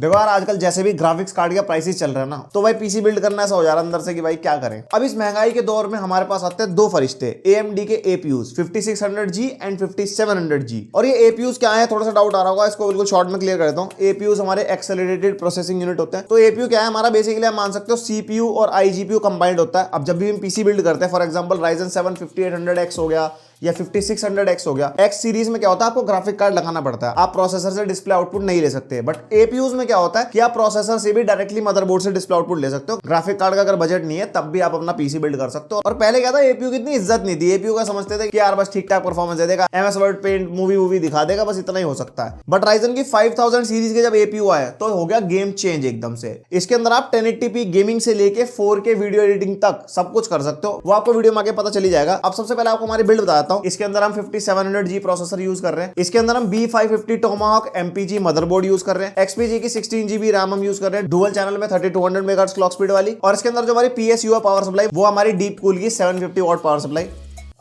देखो यार आजकल जैसे भी ग्राफिक्स कार्ड के प्राइसेस चल रहे हैं ना, तो भाई पीसी बिल्ड करना ऐसा हो जा रहा है अंदर से कि भाई क्या करें। अब इस महंगाई के दौर में हमारे पास आते हैं दो फरिश्ते, AMD के APUs 5600G एंड 5700G। और ये APUs क्या है, थोड़ा सा डाउट आ रहा होगा, इसको बिल्कुल शॉर्ट में क्लियर कर देता हूँ। APUs हमारे एक्सेलरेटेड प्रोसेसिंग यूनिट होते हैं। तो APU क्या है हमारा, बेसिकली आप मान सकते हो CPU और iGPU कंबाइंड होता है। अब जब भी हम पीसी बिल्ड करते हैं, फॉर एग्जांपल Ryzen 7 5800X हो गया या 5600X हो गया, X सीरीज में क्या होता है, आपको ग्राफिक कार्ड लगाना पड़ता है, आप प्रोसेसर से डिस्प्ले आउटपुट नहीं ले सकते। बट APUs में क्या होता है कि आप प्रोसेसर से भी डायरेक्टली मदरबोर्ड से डिस्प्ले आउटपुट ले सकते हो। ग्राफिक कार्ड का अगर बजट नहीं है तब भी आप अपना पीसी बिल्ड कर सकते हो। और पहले क्या था, APU की इतनी इज्जत नहीं थी। APU का समझते थे कि यार बस ठीक ठाक परफॉर्मेंस दे देगा, MS वर्ड पेंट मूवी दिखा देगा, बस इतना ही हो सकता है। बट Ryzen की 5000 सीरीज के जब APU आया तो हो गया गेम चेंज एकदम से। इसके अंदर आप 1080p गेमिंग से लेके 4K वीडियो एडिटिंग तक सब कुछ कर सकते हो। वो आपको वीडियो में आगे पता चली जाएगा। अब सबसे पहले आपको हमारी बिल्ड बताता हूँ। इसके अंदर हम 5700G प्रोसेसर यूज कर रहे हैं। इसके अंदर हम B550 Tomahawk MPG motherboard use कर रहे हैं। XPG की 16GB रैम हम यूज कर रहे हैं, डुअल चैनल में 3200 मेगाहर्ट्ज क्लॉक स्पीड वाली। और इसके अंदर जो हमारी PSU पावर सप्लाई, वो हमारी डीप कूल की 750 what power supply.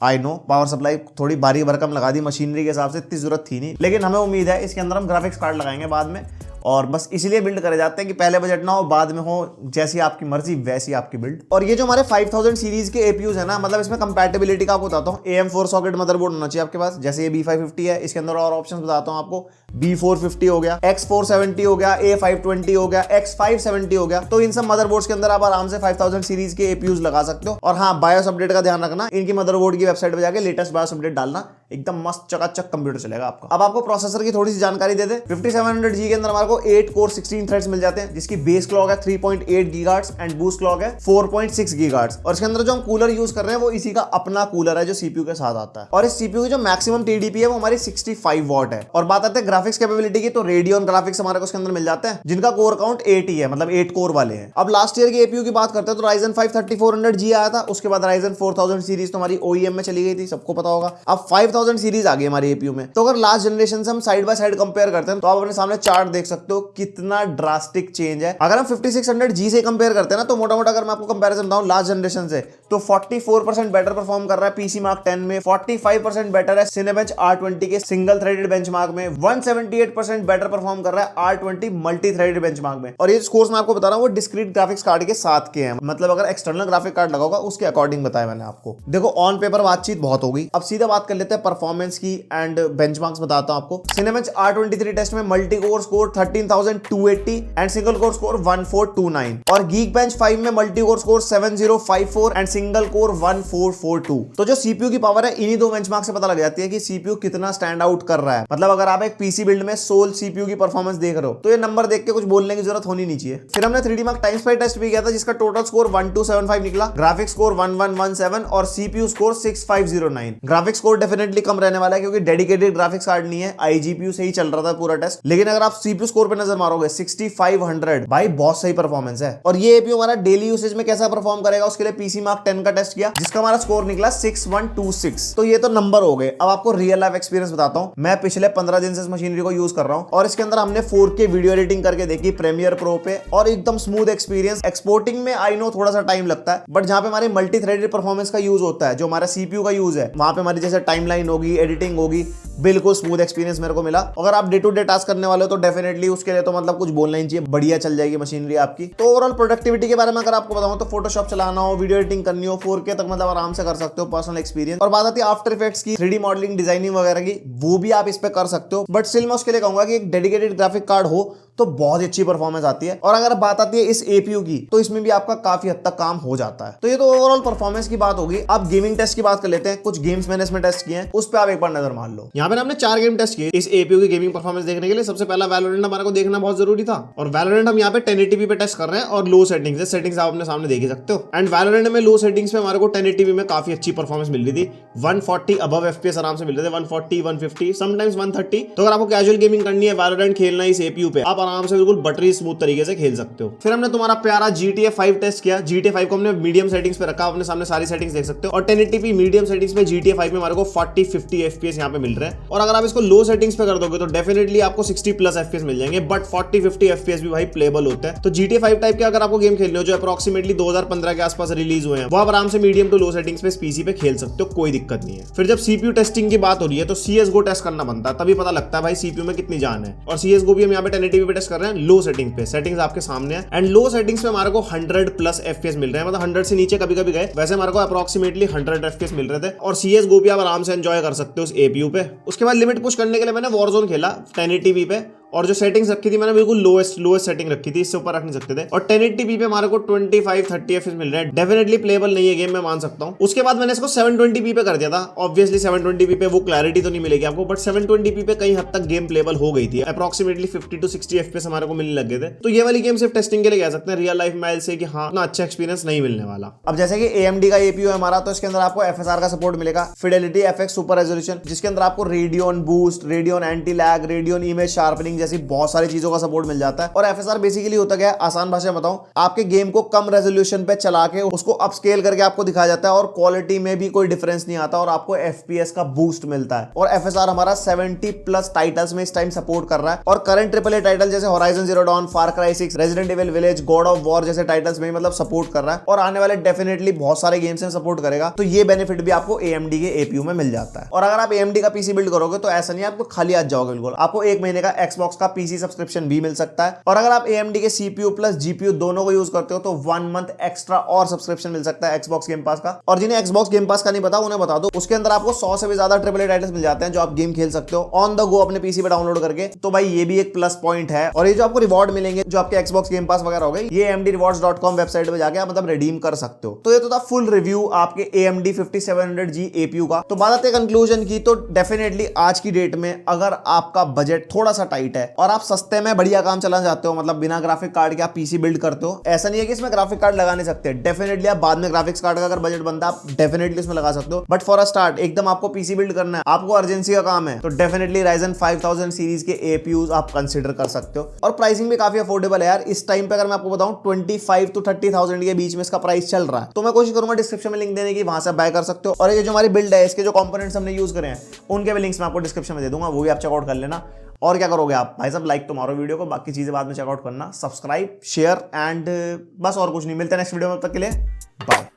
I know power supply थोड़ी भारी भरकम लगा दी, मशीनरी के हिसाब से इतनी जरूरत थी नहीं, लेकिन हमें उम्मीद है इसके अंदर हम ग्राफिक्स कार्ड लगाएंगे बाद में। और बस इसलिए बिल्ड करे जाते हैं कि पहले बजट ना हो, बाद में हो, जैसी आपकी मर्जी वैसी आपकी बिल्ड। और ये जो हमारे 5000 सीरीज के APUs है ना, मतलब इसमें कंपैटिबिलिटी का आपको बताता हूँ। AM4 सॉकेट मदरबोर्ड होना चाहिए आपके पास, जैसे ये B550 है। इसके अंदर और ऑप्शंस बताता हूँ आपको, B450 हो गया, X470 हो गया, A520 हो गया, X570 हो गया। तो इन सब मदरबोर्ड्स के अंदर आप आराम से 5000 सीरीज के APUs लगा सकते हो। और हाँ, बायोस अपडेट का ध्यान रखना, इनकी मदरबोर्ड की वेबसाइट पे जाके लेटेस्ट बायोस अपडेट डालना, एकदम मस्त चकाचक कंप्यूटर चलेगा आपका। अब आपको प्रोसेसर की थोड़ी सी जानकारी दे दे। 5700G के अंदर हमारे को 8 कोर 16 थ्रेड्स मिल जाते हैं, जिसकी बेस क्लॉक है 3.8 गीगाहर्ट्ज एंड बूस्ट क्लॉक है 4.6 गीगाहर्ट्ज। और इसके अंदर जो हम कूलर यूज कर रहे हैं वो इसी का अपना कूलर है जो CPU के साथ आता है। और इस CPU की जो मैक्सिमम TDP है वो हमारी 65 वॉट है। और बात आते हैं ग्राफिक्स कैपेबिलिटी की, तो रेडियन ग्राफिक्स हमारे को इसके अंदर मिल जाते हैं, जिनका कोर काउंट 8 ही है, मतलब 8 कोर वाले हैं। अब लास्ट ईयर की APU की बात करते हैं तो Ryzen 5 3400G आया था, उसके बाद Ryzen 4000 सीरीज तो हमारी OEM में चली गई थी, सबको पता होगा। अब 5000 सीरीज आ गई हमारी APU में। तो अगर लास्ट जनरेशन से हम साइड बाय साइड कंपेयर करते हैं तो आप अपने सामने चार्ट देख सकते हो कितना ड्रास्टिक चेंज है। अगर हम 5600G से कंपेयर करते हैं ना, तो मोटा मोटा अगर मैं आपको कंपैरिजन बताऊं लास्ट जनरेशन से, तो 44% बेटर परफॉर्म कर रहा है PC Mark 10 में, 45% बेटर है Cinebench R20 के सिंगल थ्रेडेड बेंचमार्क में, 178% बेटर परफॉर्म कर रहा है R20 मल्टी थ्रेडेड बेंचमार्क में। और ये स्कोर्स मैं आपको बता रहा हूं वो डिस्क्रीट ग्राफिक्स कार्ड के साथ के हैं, मतलब अगर एक्सटर्नल ग्राफिक कार्ड लगा होगा उसके अकॉर्डिंग बताया मैंने आपको। देखो ऑन पेपर बातचीत बहुत हो गई, अब सीधा बात कर लेते हैं परफॉर्मेंस की एंड बेंचमार्क्स बताता हूं आपको। Cinebench R23 टेस्ट में multi core score 13280 and single core score 1429। और Geekbench 5 में multi core score 7054 and single core 1442। तो जो CPU की पावर है इन्हीं दो बेंचमार्क से पता लग जाती है कि CPU कितना स्टैंड आउट कर रहा है। मतलब अगर आप एक PC बिल्ड में सोल CPU की परफॉर्मेंस देख रहे हो तो ये नंबर देख के कुछ बोलने की जरूरत होनी नहीं चाहिए। फिर हमने 3D Mark TimeSpy टेस्ट भी किया था, जिसका टोटल स्कोर 1275 निकला, ग्राफिक्स स्कोर 1117 और CPU score 6509। Graphics score definitely come रहने वाला है क्योंकि डेडिकेटेड ग्राफिक्स कार्ड नहीं है, iGPU से ही चल रहा था पूरा टेस्ट। लेकिन अगर आप CPU स्कोर पे नजर मारोगे 6500, भाई बहुत सही परफॉर्मेंस है। और ये APU हमारा डेली यूसेज में कैसा परफॉर्म करेगा उसके लिए PC Mark 10 का टेस्ट किया, जिसका हमारा स्कोर निकला 6126। तो ये तो नंबर हो गए। अब आपको रियल लाइफ एक्सपीरियंस बताता हूं। मैं पिछले 15 दिन से इस मशीनरी को यूज कर रहा हूं और इसके अंदर हमने 4K वीडियो एडिटिंग करके देखी प्रीमियर प्रो पे, और एकदम स्मूथ एक्सपीरियंस। एक्सपोर्टिंग में आई नो थोड़ा सा टाइम लगता है, बट जहां पे हमारे मल्टी थ्रेडेड परफॉर्मेंस का यूज होता है, जो हमारा CPU का यूज है, वहां पे हमारी जैसे टाइमलाइन होगी, एडिटिंग होगी, बिल्कुल स्मूथ एक्सपीरियंस मेरे को मिला। अगर आप डे टू डे टास्क करने वाले हो तो डेफिनेटली उसके लिए तो मतलब कुछ बोलना ही चाहिए, बढ़िया चल जाएगी मशीनरी आपकी। तो ओवरऑल प्रोडक्टिविटी के बारे में अगर आपको बताऊं तो फोटोशॉप चलाना हो, वीडियो एडिटिंग करनी हो, 4K तक मतलब आराम से कर सकते हो, पर्सनल एक्सपीरियंस। और बात आती है आफ्टर इफेक्ट्स की, 3D मॉडलिंग, डिजाइनिंग वगैरह की, वो भी आप इस पे कर सकते हो। बट स्टिल मैं उसके लिए कहूंगा कि एक डेडिकेटेड ग्राफिक कार्ड हो तो बहुत अच्छी परफॉर्मेंस आती है। और अगर बात आती है इस APU की, तो इसमें भी आपका काफी हद तक काम हो जाता है। तो ये तो ओवरऑल परफॉर्मेंस की बात होगी। अब गेमिंग टेस्ट की बात कर लेते हैं। कुछ गेम्स मैंने इसमें टेस्ट किए हैं, उस पर आप एक बार नजर मार लो। यहाँ पे हमने 4 गेम टेस्ट किए इस APU की गेमिंग परफॉर्मेंस देखने के लिए। सबसे पहला वैलोरेंट हमारे को देखना बहुत जरूरी था, और वैलोरेंट हम यहाँ पे 1080p पे टेस्ट कर रहे हैं और लो सेटिंग्स आप अपने सामने देख सकते हो। एंड वैलोरेंट में लो सेटिंग्स पे हमारे को 1080p में काफी अच्छी परफॉर्मेंस मिल रही थी, 140 अबव FPS आराम से मिल रहे थे, 140, 150, समटाइम्स 130। तो अगर आपको कैजुअल गेमिंग करनी है, वैलोरेंट खेलना है इस APU पे, आप आराम से बिल्कुल बटरी स्मूथ तरीके से खेल सकते हो। फिर हमने तुम्हारा प्यारा GTA 5 टेस्ट किया। GTA 5 को हमने मीडियम सेटिंग्स पे रखा, अपने सामने सारी सेटिंग्स देख सकते हो। और 1080p मीडियम सेटिंग्स पे GTA 5 में हमारे को 40-50 FPS यहाँ पे मिल रहे हैं। और अगर आप इसको लो सेटिंग्स पे कर दोगे तो डेफिनेटली आपको 60+ FPS मिल जाएंगे, बट 40-50 FPS भी भाई प्लेबल होता है। तो GTA 5 टाइप के अगर आपको गेम खेलने हो जो अप्रोक्सीमेटली 2015 के आसपास रिलीज हुए हैं, वो आप आराम से मीडियम टू लो सेटिंग्स पे PC पे खेल सकते हो, कोई दिक्कत नहीं है। फिर जब CPU टेस्टिंग की बात हो रही है तो CSGO टेस्ट करना बनता है, तभी पता लगता है भाई CPU में कितनी जान है। और CSGO भी हम यहाँ पे 1080p पे टेस्ट कर रहे हैं लो सेटिंग पे, सेटिंग्स आपके सामने है एंड लो सेटिंग्स पे हमारे को 100+ FPS मिल रहे हैं, मतलब 100 से नीचे कभी कभी गए, वैसे हमारे को अप्रोक्सीमेटली 100 FPS मिल रहे थे और CS:GO भी आप आराम से एंजॉय कर सकते हो उस APU पे। उसके बाद लिमिट पुश करने के लिए मैंने वॉरजोन खेला 1080p पे और जो सेटिंग्स रखी थी मैंने बिल्कुल लोएस्ट सेटिंग रखी थी, इससे ऊपर रख नहीं सकते थे और 1080p पे हमारे को 25-30 FPS मिल रहा है। डेफिनेटली प्लेबल नहीं है गेम, मैं मान सकता हूँ। उसके बाद मैंने इसको 720p पे कर दिया था। ऑब्वियसली 720p पे वो क्लैरिटी तो नहीं मिलेगी आपको, बट 720p पे कहीं हद तक गेम प्लेबल हो गई थी। अप्रोक्सीमेटली 50-60 FPS हमारे को मिलने लगे थे। तो ये वाली गेम सिर्फ टेस्टिंग के लिए कह सकते हैं, रियल लाइफ में से कि हाँ इतना अच्छा एक्सपीरियंस नहीं मिलने वाला। अब जैसे कि AMD का APU है हमारा, तो इसके अंदर आपको FSR का सपोर्ट मिलेगा, फिडेलिटी FX सुपर रेजोल्यूशन, जिसके अंदर आपको radian boost, radian anti lag, radian image sharpening जैसी बहुत सारी चीजों का सपोर्ट मिल जाता है। और FSR बेसिकली होता क्या है, आसान भाषा में बताऊं, आपके गेम को कम रेजोल्यूशन पे चला के उसको अपस्केल करके आपको दिखाया जाता है और क्वालिटी में भी कोई डिफरेंस नहीं आता और आपको FPS का बूस्ट मिलता है। और FSR हमारा 70+ टाइटल्स में इस टाइम सपोर्ट कर रहा है और करंट AAA टाइटल जैसे Horizon Zero Dawn, Far Cry 6, Resident Evil Village, God of War जैसे टाइटल्स में मतलब सपोर्ट कर रहा है और आने वाले डेफिनेटली बहुत सारे गेम्स में सपोर्ट करेगा। तो ये बेनिफिट भी आपको AMD के APU में मिल जाता है। और अगर आप AMD का PC बिल्ड करोगे तो ऐसा नहीं आपको खाली आ जाओगे, बिल्कुल आपको 1 महीने का Xbox का PC सब्सक्रिप्शन भी मिल सकता है। और अगर आप AMD के CPU प्लस GPU दोनों को यूज करते हो तो 1 मंथ एक्स्ट्रा और सब्सक्रिप्शन मिल सकता है Xbox गेम पास का। और जिन्हें Xbox गेम पास का नहीं पता उन्हें बता दो, उसके अंदर आपको 100 से भी ज्यादा AAA टाइटल्स मिल जाते हैं जो आप गेम खेल सकते हो ऑन द गो अपने PC पे डाउनलोड करके। तो भाई ये भी एक प्लस पॉइंट है। और ये जो आपको रिवॉर्ड मिलेंगे जो आपके Xbox गेम पास वगैरह हो गए, ये AMDrewards.com वेबसाइट पे जाके आप मतलब रिडीम कर सकते हो। तो ये तो था फुल रिव्यू आपके AMD 5700G APU का। तो बात आती है कंक्लूजन की, तो डेफिनेटली आज की डेट में अगर आपका बजट थोड़ा सा टाइट है और आप सस्ते में बढ़िया काम चलाना चाहते हो, मतलब बिना ग्राफिक कार्ड के आप PC बिल्ड करते हो, ऐसा नहीं है कि इसमें ग्राफिक कार्ड लगा नहीं सकते, डेफिनेटली आप बाद में ग्राफिक्स कार्ड का अगर बजट बनता है आप डेफिनेटली इसमें लगा सकते हो। बट फॉर अ स्टार्ट एकदम आपको PC बिल्ड करना है, आपको अर्जेंसी का काम है, तो डेफिनेटली Ryzen 5000 सीरीज के APUs आप कंसीडर कर सकते हो। और प्राइसिंग भी काफी अफोर्डेबल है यार इस टाइम पे। अगर मैं आपको बताऊं 25 to 30,000 के बीच में इसका प्राइस चल रहा है, तो मैं कोशिश करूंगा डिस्क्रिप्शन में लिंक देने की, वहां से बाय कर सकते हो। और ये जो हमारी बिल्ड है, इसके जो कंपोनेंट्स हमने यूज करे हैं उनके भी लिंक्स मैं आपको डिस्क्रिप्शन में दे दूंगा, वो भी आप चेकआउट कर लेना। और क्या करोगे आप भाई साहब, लाइक तो मारो वीडियो को, बाकी चीजें बाद में चेकआउट करना, सब्सक्राइब, शेयर एंड बस और कुछ नहीं। मिलते हैं नेक्स्ट वीडियो में, तब तक के लिए बाय।